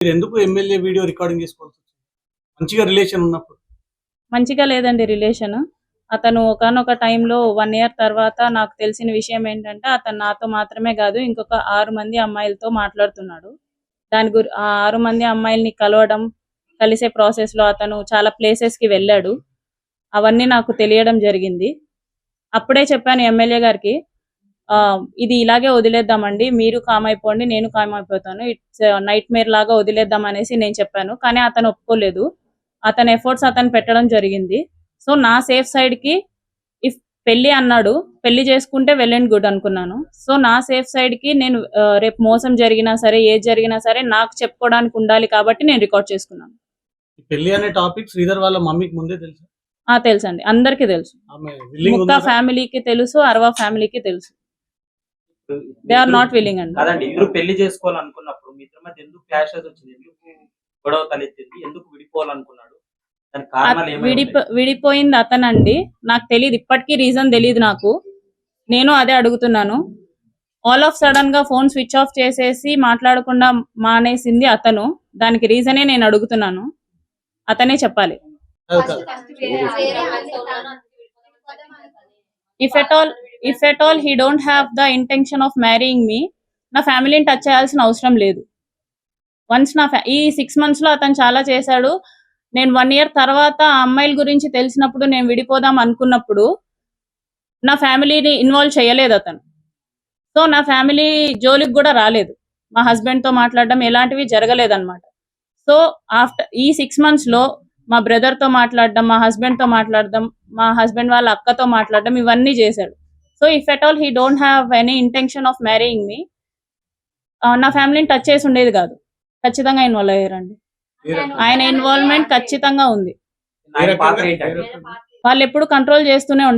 మీరు ఎందుకు MLA video recording చేసుకోవాల్సి వచ్చింది? మంచిగా రిలేషన్ ఉన్నప్పుడు. మంచిగా లేదండి రిలేషన్. అతను ఒకానొక టైంలో 1 ఇయర్ తర్వాత నాకు తెలిసిన విషయం ఏంటంటే అతను నాతో మాత్రమే కాదు ఇంకొక 6 మంది అమ్మాయిలతో మాట్లాడుతున్నాడు. ఆ 6 మంది అమ్మాయిల్ని కలవడం, కలిసే ప్రాసెస్‌లో అతను చాలా ప్లేసెస్‌కి వెళ్ళాడు. అవన్నీ నాకు తెలియడం జరిగింది. అప్పుడే చెప్పాను ఎమ్మెల్యే గారికి, ఇది ఇలాగే వదిలేద్దామండి. మీరు కామ్ అయిపోండి, నేను కామ్ అయిపోతాను. ఇట్స్ నైట్‌మేర్ లాగా వదిలేద్దాం అనేసి నేను చెప్పాను. కానీ అతను ఒప్పుకోలేదు. అతని ఎఫర్ట్స్ అతను పెట్టడం జరిగింది. సో నా సేఫ్ సైడ్‌కి ఇఫ్ పెళ్లి అన్నాడు, పెళ్లి చేసుకుంటే వెల్ అండ్ గుడ్ అనుకున్నాను. సో నా సేఫ్ సైడ్‌కి నేను రేపు మోసం జరిగినా సరే, ఏది జరిగినా సరే నాకు చెప్పుకోవడానికి ఉండాలి కాబట్టి నేను రికార్డ్ చేసుకున్నాను. ఈ పెళ్లి అనే టాపిక్ శ్రీధర్ వాళ్ళ మమ్మీకి ముందే తెలుసా? తెలుసండి, అందరికీ తెలుసు. ఆమె విల్లింగ్ ముక్తా ఉందా? ఫ్యామిలీకి తెలుసు, అరవా ఫ్యామిలీకి తెలుసు. దే ఆర్ నాట్ విల్లింగ్ అండి. కాదండి, ఇద్దరు పెళ్లి చేసుకోవాలనుకున్నప్పుడు మీ ఇద్దరి మధ్య ఎందుకు క్లాషెస్ వచ్చింది? ఎందుకు గొడవ తలెత్తింది? ఎందుకు విడిపోవాలనుకున్నాడు? దానికి కారణాలు ఏమైనా? విడిపోయింది అతనండి. నాకు తెలియదు, ఇప్పటికీ రీజన్ తెలియదు నాకు. నేను అదే అడుగుతున్నాను. ఆల్ ఆఫ్ సడన్ గా ఫోన్ స్విచ్ ఆఫ్ చేసేసి మాట్లాడకుండా మానేసింది అతను. దానికి రీజనే నేను అడుగుతున్నాను. అతనే చెప్పాలి. If at all he don't have the intention of marrying me, నా ఫ్యామిలీని టచ్ చేయాల్సిన అవసరం లేదు. వన్స్ ఈ 6 months లో అతను చాలా చేశాడు. నేను 1 year తర్వాత ఆ అమ్మాయిల గురించి తెలిసినప్పుడు నేను విడిపోదాం అనుకున్నప్పుడు నా ఫ్యామిలీని ఇన్వాల్వ్ చేయలేదు అతను. సో నా ఫ్యామిలీ జోలికి కూడా రాలేదు. మా హస్బెండ్ తో మాట్లాడడం ఎలాంటివి జరగలేదన్నమాట. సో ఆఫ్టర్ ఈ 6 months లో మా బ్రదర్ తో మాట్లాడడం, మా హస్బెండ్ తో మాట్లాడడం, మా హస్బెండ్ వాళ్ళ అక్కతో మాట్లాడడం, ఇవన్నీ చేశాడు. So if at all he don't have any intention of marrying me, నా ఫ్యామిలీని టచ్ చేసి ఉండేది కాదు. ఖచ్చితంగా ఇన్వాల్వ్ అయ్యారండి. ఆయన ఇన్వాల్వ్మెంట్ ఖచ్చితంగా ఉంది. ఆయన పాత్ర ఏంటంటే వాళ్ళు ఎప్పుడు కంట్రోల్ చేస్తూనే ఉండారు.